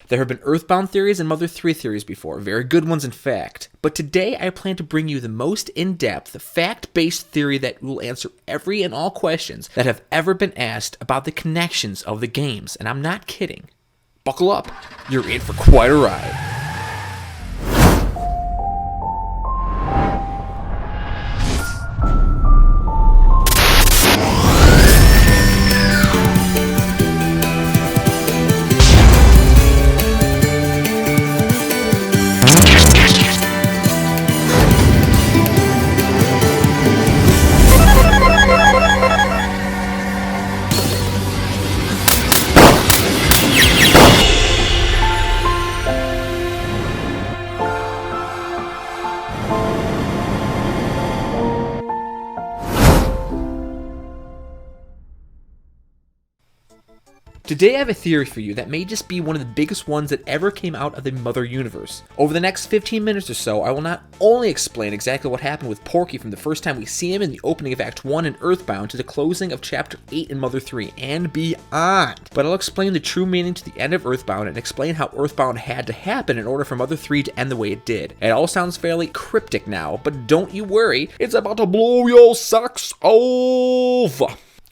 There have been Earthbound theories and Mother 3 theories before, very good ones in fact. But today I plan to bring you the most in-depth, fact-based theory that will answer every and all questions that have ever been asked about the connections of the games, and I'm not kidding. Buckle up, you're in for quite a ride. Today I have a theory for you that may just be one of the biggest ones that ever came out of the Mother universe. Over the next 15 minutes or so, I will not only explain exactly what happened with Porky from the first time we see him in the opening of Act 1 in Earthbound to the closing of Chapter 8 in Mother 3 and beyond, but I'll explain the true meaning to the end of Earthbound and explain how Earthbound had to happen in order for Mother 3 to end the way it did. It all sounds fairly cryptic now, but don't you worry, it's about to blow your socks off!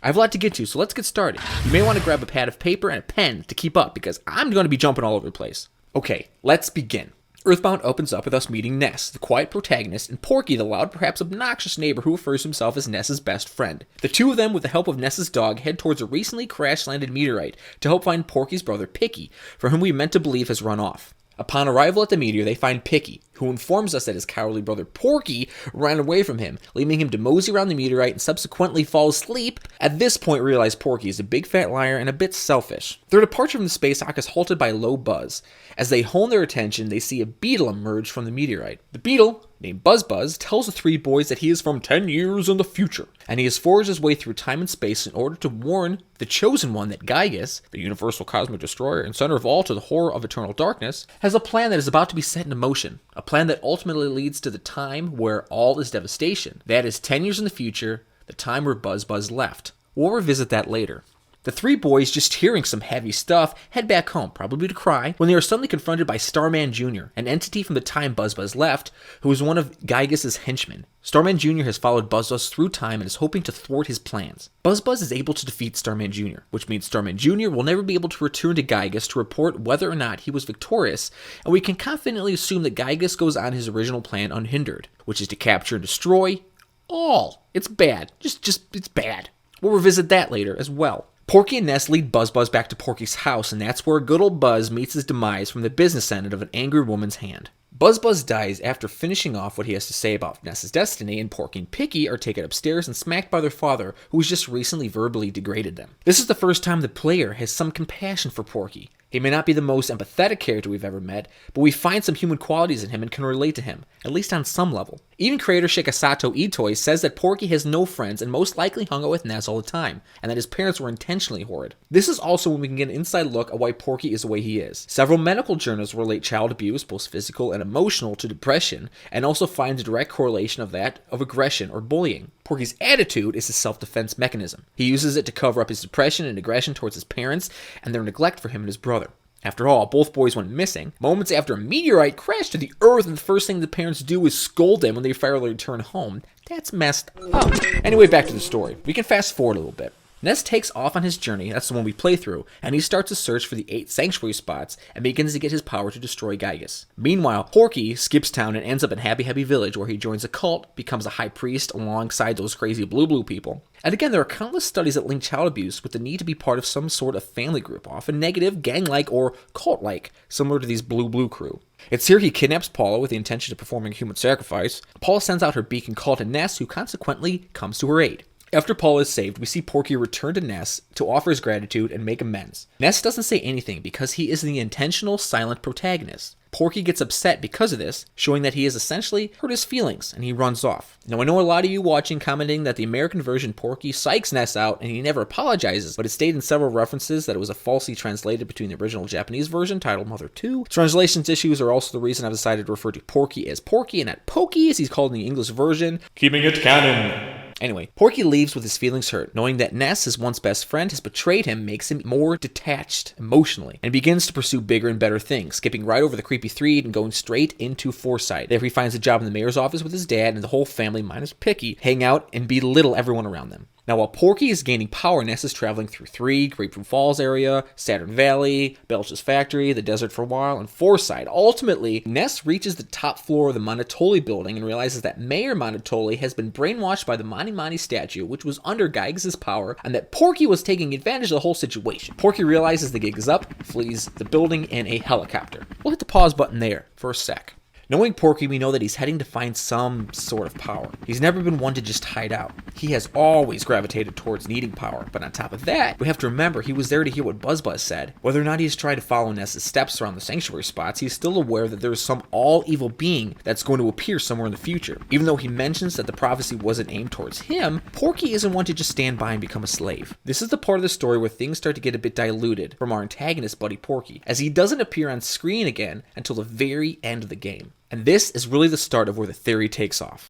I have a lot to get to, so let's get started. You may want to grab a pad of paper and a pen to keep up, because I'm going to be jumping all over the place. Okay, let's begin. Earthbound opens up with us meeting Ness, the quiet protagonist, and Porky, the loud, perhaps obnoxious neighbor who refers to himself as Ness's best friend. The two of them, with the help of Ness's dog, head towards a recently crash-landed meteorite to help find Porky's brother Picky, for whom we meant to believe has run off. Upon arrival at the meteor, they find Picky, who informs us that his cowardly brother Porky ran away from him, leaving him to mosey around the meteorite and subsequently fall asleep. At this point, we realize Porky is a big fat liar and a bit selfish. Their departure from the space dock is halted by a low buzz. As they hone their attention, they see a beetle emerge from the meteorite. The beetle, named Buzz, tells the three boys that he is from 10 years in the future, and he has forged his way through time and space in order to warn the Chosen One that Gygas, the universal cosmic destroyer and center of all to the horror of eternal darkness, has a plan that is about to be set into motion, a plan that ultimately leads to the time where all is devastation. That is 10 years in the future, the time where Buzz left. We'll revisit that later. The three boys, just hearing some heavy stuff, head back home, probably to cry, when they are suddenly confronted by Starman Jr., an entity from the time Buzz left, who is one of Gygas' henchmen. Starman Jr. has followed Buzz through time and is hoping to thwart his plans. Buzz is able to defeat Starman Jr., which means Starman Jr. will never be able to return to Gygas to report whether or not he was victorious, and we can confidently assume that Gygas goes on his original plan unhindered, which is to capture and destroy all. It's bad. It's bad. We'll revisit that later as well. Porky and Ness lead Buzz back to Porky's house, and that's where good old Buzz meets his demise from the business end of an angry woman's hand. Buzz dies after finishing off what he has to say about Ness's destiny, and Porky and Picky are taken upstairs and smacked by their father, who has just recently verbally degraded them. This is the first time the player has some compassion for Porky. He may not be the most empathetic character we've ever met, but we find some human qualities in him and can relate to him, at least on some level. Even creator Shikasato Itoi says that Porky has no friends and most likely hung out with Ness all the time, and that his parents were intentionally horrid. This is also when we can get an inside look at why Porky is the way he is. Several medical journals relate child abuse, both physical and emotional, to depression, and also find a direct correlation of that of aggression or bullying. Porky's attitude is his self-defense mechanism. He uses it to cover up his depression and aggression towards his parents and their neglect for him and his brother. After all, both boys went missing moments after a meteorite crashed to the earth, and the first thing the parents do is scold them when they finally return home. That's messed up. Anyway, back to the story. We can fast forward a little bit. Ness takes off on his journey, that's the one we play through, and he starts to search for the 8 sanctuary spots and begins to get his power to destroy Gygas. Meanwhile, Porky skips town and ends up in Happy Village, where he joins a cult, becomes a high priest alongside those crazy blue people. And again, there are countless studies that link child abuse with the need to be part of some sort of family group, often negative, gang-like, or cult-like, similar to these blue crew. It's here he kidnaps Paula with the intention of performing a human sacrifice. Paula sends out her beacon call to Ness, who consequently comes to her aid. After Paula is saved, we see Porky return to Ness to offer his gratitude and make amends. Ness doesn't say anything because he is the intentional, silent protagonist. Porky gets upset because of this, showing that he has essentially hurt his feelings, and he runs off. Now, I know a lot of you watching commenting that the American version Porky psychs Ness out and he never apologizes, but it stated in several references that it was a falsely translated between the original Japanese version, titled Mother 2. Translations issues are also the reason I've decided to refer to Porky as Porky and not Pokey, as he's called in the English version. Keeping it canon. Anyway, Porky leaves with his feelings hurt, knowing that Ness, his once best friend, has betrayed him, makes him more detached emotionally, and begins to pursue bigger and better things, skipping right over the creepy Threed and going straight into Foresight. There he finds a job in the mayor's office with his dad, and the whole family, minus Picky, hang out and belittle everyone around them. Now, while Porky is gaining power, Ness is traveling through Threed, Grapefruit Falls area, Saturn Valley, Belch's factory, the desert for a while, and Foresight. Ultimately, Ness reaches the top floor of the Monotoli building and realizes that Mayor Monotoli has been brainwashed by the Mani Mani statue, which was under Gygas' power, and that Porky was taking advantage of the whole situation. Porky realizes the gig is up, flees the building in a helicopter. We'll hit the pause button there for a sec. Knowing Porky, we know that he's heading to find some sort of power. He's never been one to just hide out. He has always gravitated towards needing power, but on top of that, we have to remember he was there to hear what BuzzBuzz said. Whether or not he's tried to follow Ness's steps around the sanctuary spots, he's still aware that there is some all-evil being that's going to appear somewhere in the future. Even though he mentions that the prophecy wasn't aimed towards him, Porky isn't one to just stand by and become a slave. This is the part of the story where things start to get a bit diluted from our antagonist buddy Porky, as he doesn't appear on screen again until the very end of the game. And this is really the start of where the theory takes off.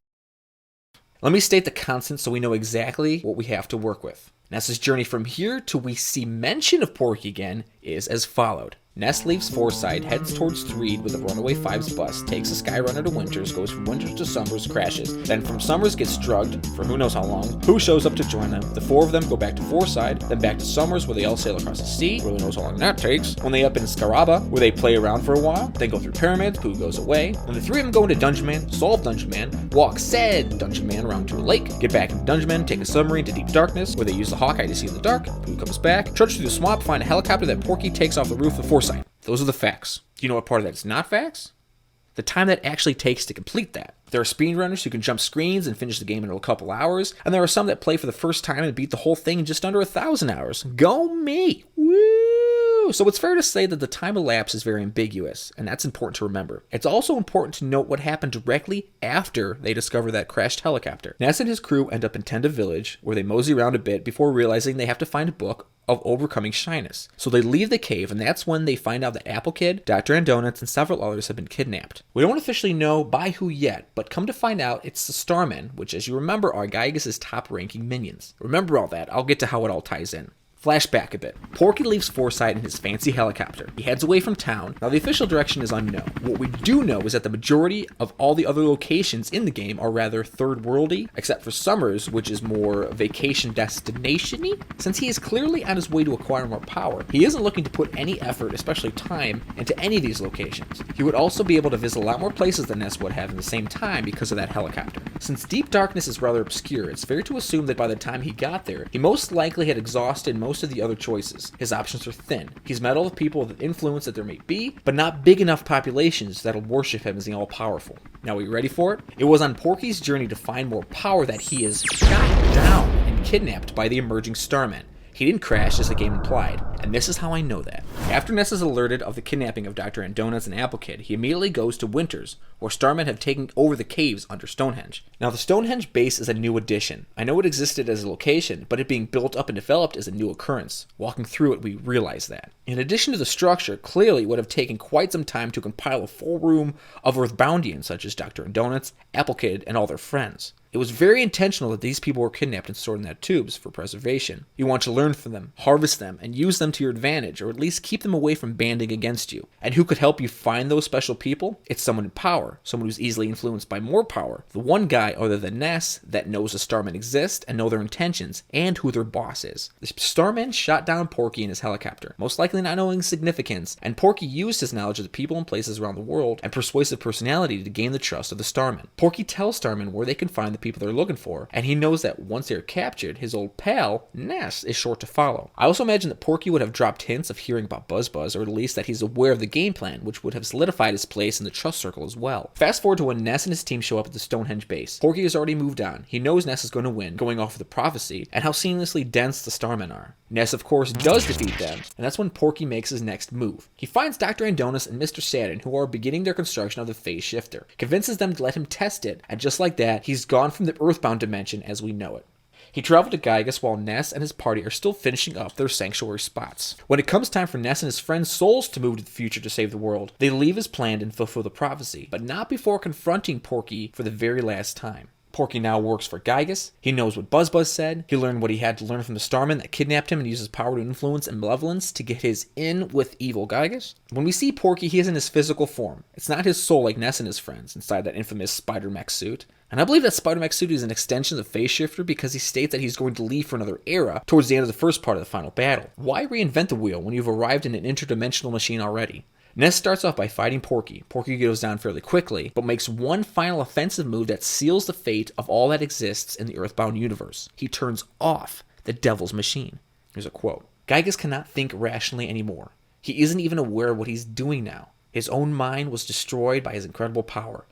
Let me state the constants so we know exactly what we have to work with. Ness's journey from here to we see mention of Porky again is as followed. Ness leaves Foresight, heads towards Threed with a Runaway 5's bus, takes a Skyrunner to Winters, goes from Winters to Summers, crashes, then from Summers gets drugged for who knows how long, who shows up to join them, the four of them go back to Foresight, then back to Summers where they all sail across the sea, who knows how long that takes, when they up in Scaraba, where they play around for a while, then go through Pyramids, Pooh goes away, then the three of them go into Dungeon Man, solve Dungeon Man, walk said Dungeon Man around to a lake, get back into Dungeon Man, take a submarine to Deep Darkness, where they use the Hawkeye to see in the dark, Pooh comes back, trudge through the swamp, find a helicopter that Porky takes off the roof of Foresight. Those are the facts. Do you know what part of that is not facts? The time that actually takes to complete that. There are speedrunners who can jump screens and finish the game in a couple hours, and there are some that play for the first time and beat the whole thing in just under 1,000 hours. Go me! Woo! So it's fair to say that the time elapsed is very ambiguous, and that's important to remember. It's also important to note what happened directly after they discover that crashed helicopter. Ness and his crew end up in Tenda Village, where they mosey around a bit before realizing they have to find a book of overcoming shyness. So they leave the cave, and that's when they find out that Apple Kid, Dr. Andonuts, and several others have been kidnapped. We don't officially know by who yet, but come to find out it's the Starmen, which as you remember are Gygas' top-ranking minions. Remember all that, I'll get to how it all ties in. Flashback a bit. Porky leaves Foresight in his fancy helicopter. He heads away from town. Now the official direction is unknown. What we do know is that the majority of all the other locations in the game are rather third worldy, except for Summers, which is more vacation destination-y. Since he is clearly on his way to acquire more power, he isn't looking to put any effort, especially time, into any of these locations. He would also be able to visit a lot more places than Ness would have in the same time because of that helicopter. Since Deep Darkness is rather obscure, it's fair to assume that by the time he got there, he most likely had exhausted most of the other choices. His options are thin. He's met all the people with influence that there may be, but not big enough populations that'll worship him as the all-powerful. Now, are you ready for it? It was on Porky's journey to find more power that he is shot down and kidnapped by the emerging Starmen. He didn't crash as the game implied, and this is how I know that. After Ness is alerted of the kidnapping of Dr. Andonuts and Apple Kid, he immediately goes to Winters, where Starmen have taken over the caves under Stonehenge. Now the Stonehenge base is a new addition. I know it existed as a location, but it being built up and developed is a new occurrence. Walking through it, we realize that. In addition to the structure, clearly it would have taken quite some time to compile a full room of Earthboundians such as Dr. Andonuts, Apple Kid, and all their friends. It was very intentional that these people were kidnapped and stored in that tubes for preservation. You want to learn from them, harvest them, and use them to your advantage, or at least keep them away from banding against you. And who could help you find those special people? It's someone in power, someone who's easily influenced by more power. The one guy other than Ness that knows the Starmen exist and know their intentions, and who their boss is. The Starmen shot down Porky in his helicopter, most likely not knowing significance, and Porky used his knowledge of the people and places around the world and persuasive personality to gain the trust of the Starmen. Porky tells Starmen where they can find the people they're looking for, and he knows that once they're captured, his old pal, Ness, is sure to follow. I also imagine that Porky would have dropped hints of hearing about BuzzBuzz, or at least that he's aware of the game plan, which would have solidified his place in the trust circle as well. Fast forward to when Ness and his team show up at the Stonehenge base. Porky has already moved on. He knows Ness is going to win, going off of the prophecy, and how seamlessly dense the Starmen are. Ness, of course, does defeat them, and that's when Porky makes his next move. He finds Dr. Andonuts and Mr. Saturn, who are beginning their construction of the phase shifter, convinces them to let him test it, and just like that, he's gone from the Earthbound dimension as we know it. He traveled to Gygas while Ness and his party are still finishing up their sanctuary spots. When it comes time for Ness and his friends' souls to move to the future to save the world, they leave as planned and fulfill the prophecy, but not before confronting Porky for the very last time. Porky now works for Gygus. He knows what Buzz said. He learned what he had to learn from the Starman that kidnapped him and used his power to influence and malevolence to get his in with evil Gygus. When we see Porky, he is in his physical form. It's not his soul like Ness and his friends inside that infamous Spider-Mech suit. And I believe that Spider-Mech suit is an extension of the Phase Shifter because he states that he's going to leave for another era towards the end of the first part of the final battle. Why reinvent the wheel when you've arrived in an interdimensional machine already? Ness starts off by fighting Porky. Porky goes down fairly quickly, but makes one final offensive move that seals the fate of all that exists in the Earthbound universe. He turns off the Devil's Machine. Here's a quote. Gygus cannot think rationally anymore. He isn't even aware of what he's doing now. His own mind was destroyed by his incredible power.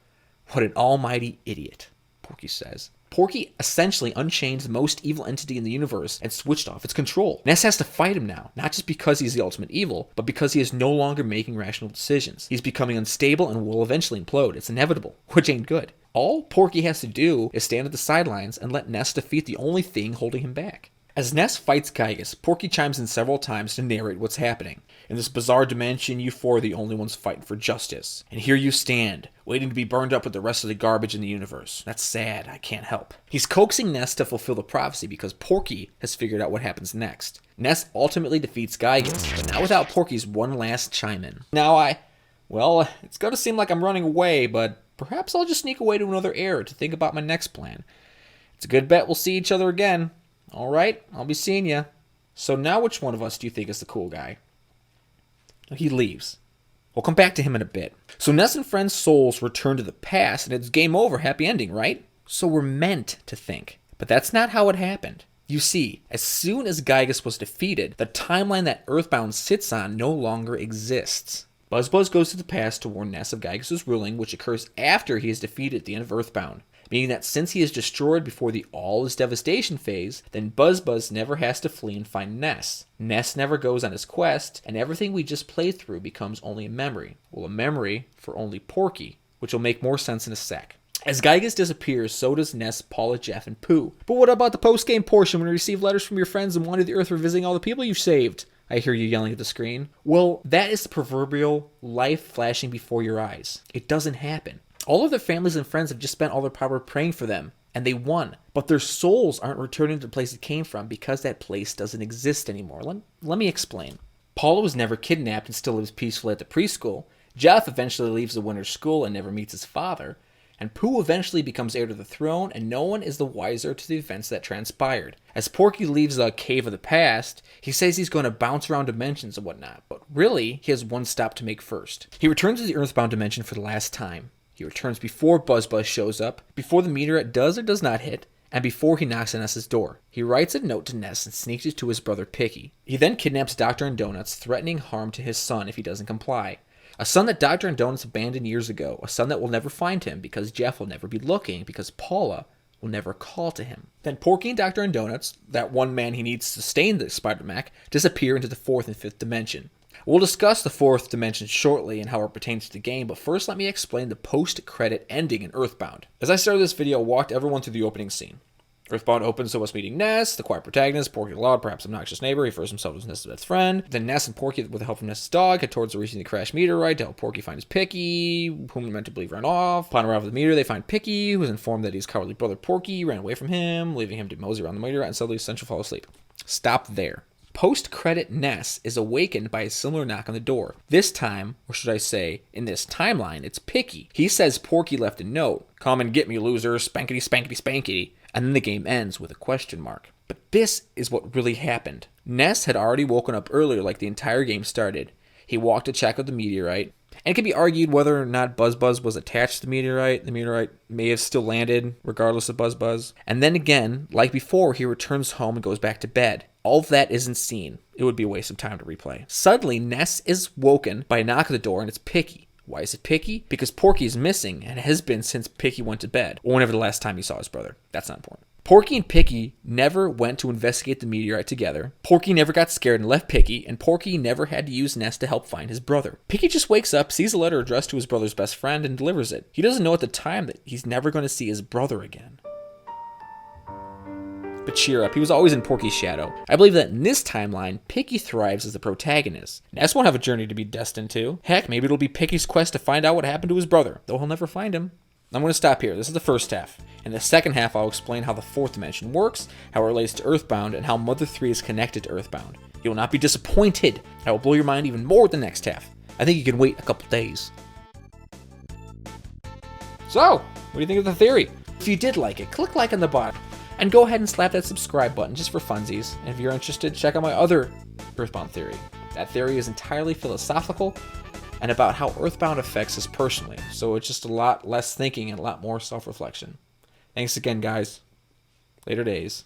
What an almighty idiot, Porky says. Porky essentially unchained the most evil entity in the universe and switched off its control. Ness has to fight him now, not just because he's the ultimate evil, but because he is no longer making rational decisions. He's becoming unstable and will eventually implode. It's inevitable, which ain't good. All Porky has to do is stand at the sidelines and let Ness defeat the only thing holding him back. As Ness fights Gygus, Porky chimes in several times to narrate what's happening. In this bizarre dimension, you four are the only ones fighting for justice. And here you stand, waiting to be burned up with the rest of the garbage in the universe. That's sad, I can't help. He's coaxing Ness to fulfill the prophecy because Porky has figured out what happens next. Ness ultimately defeats Gygus, but not without Porky's one last chime in. Now well, it's gonna seem like I'm running away, but perhaps I'll just sneak away to another era to think about my next plan. It's a good bet we'll see each other again. Alright, I'll be seeing ya. So now which one of us do you think is the cool guy? He leaves. We'll come back to him in a bit. So Ness and friends' souls return to the past and it's game over, happy ending, right? So we're meant to think. But that's not how it happened. You see, as soon as Gygus was defeated, the timeline that Earthbound sits on no longer exists. Buzz goes to the past to warn Ness of Gygus' ruling, which occurs after he is defeated at the end of Earthbound. Meaning that since he is destroyed before the all is devastation phase, then Buzz never has to flee and find Ness. Ness never goes on his quest, and everything we just played through becomes only a memory. Well, a memory for only Porky, which will make more sense in a sec. As Gygus disappears, so does Ness, Paula, Jeff, and Pooh. But what about the post-game portion when you receive letters from your friends and wander the earth revisiting all the people you've saved? I hear you yelling at the screen. Well, that is the proverbial life flashing before your eyes. It doesn't happen. All of their families and friends have just spent all their power praying for them, and they won. But their souls aren't returning to the place it came from because that place doesn't exist anymore. Let me explain. Paula was never kidnapped and still lives peacefully at the preschool. Jeff eventually leaves the winter school and never meets his father. And Pooh eventually becomes heir to the throne, and no one is the wiser to the events that transpired. As Porky leaves the cave of the past, he says he's going to bounce around dimensions and whatnot, but really, he has one stop to make first. He returns to the Earthbound dimension for the last time. He returns before Buzz shows up, before the meteorite does or does not hit, and before he knocks on Ness's door. He writes a note to Ness and sneaks it to his brother Picky. He then kidnaps Dr. and Donuts, threatening harm to his son if he doesn't comply. A son that Dr. and Donuts abandoned years ago, a son that will never find him because Jeff will never be looking, because Paula will never call to him. Then Porky and Dr. and Donuts, that one man he needs to sustain the Spider-Mech, disappear into the 4th and 5th dimension. We'll discuss the 4th dimension shortly and how it pertains to the game, but first let me explain the post-credit ending in Earthbound. As I started this video, I walked everyone through the opening scene. Earthbound opens to us meeting Ness, the quiet protagonist, Porky the loud, perhaps obnoxious neighbor. He refers himself as Ness's best friend. Then Ness and Porky, with the help from Ness's dog, head towards the recently crashed meteorite to help Porky find his Picky, whom they're meant to believe ran off. Upon arrival of the meteor, they find Picky, who is informed that his cowardly brother Porky ran away from him, leaving him to mosey around the meteorite and suddenly essentially fall asleep. Stop there. Post-credit Ness is awakened by a similar knock on the door. This time, or should I say, in this timeline, it's Picky. He says Porky left a note. Come and get me, loser, spankety, spankety, spankety. And then the game ends with a question mark. But this is what really happened. Ness had already woken up earlier like the entire game started. He walked to check out the meteorite. And it can be argued whether or not Buzz was attached to the meteorite. The meteorite may have still landed, regardless of Buzz. And then again, like before, he returns home and goes back to bed. All of that isn't seen. It would be a waste of time to replay. Suddenly, Ness is woken by a knock at the door, and it's Picky. Why is it Picky? Because Porky is missing, and has been since Picky went to bed, or whenever the last time he saw his brother. That's not important. Porky and Picky never went to investigate the meteorite together. Porky never got scared and left Picky, and Porky never had to use Ness to help find his brother. Picky just wakes up, sees a letter addressed to his brother's best friend, and delivers it. He doesn't know at the time that he's never going to see his brother again. But cheer up, he was always in Porky's shadow. I believe that in this timeline, Picky thrives as the protagonist. Ness won't have a journey to be destined to. Heck, maybe it'll be Picky's quest to find out what happened to his brother, though he'll never find him. I'm going to stop here. This is the first half. In the second half, I'll explain how the fourth dimension works, how it relates to Earthbound, and how Mother 3 is connected to Earthbound. You will not be disappointed. I will blow your mind even more the next half. I think you can wait a couple days. So, what do you think of the theory? If you did like it, click like on the bottom. And go ahead and slap that subscribe button just for funsies. And if you're interested, check out my other Earthbound theory. That theory is entirely philosophical and about how Earthbound affects us personally. So it's just a lot less thinking and a lot more self-reflection. Thanks again, guys. Later days.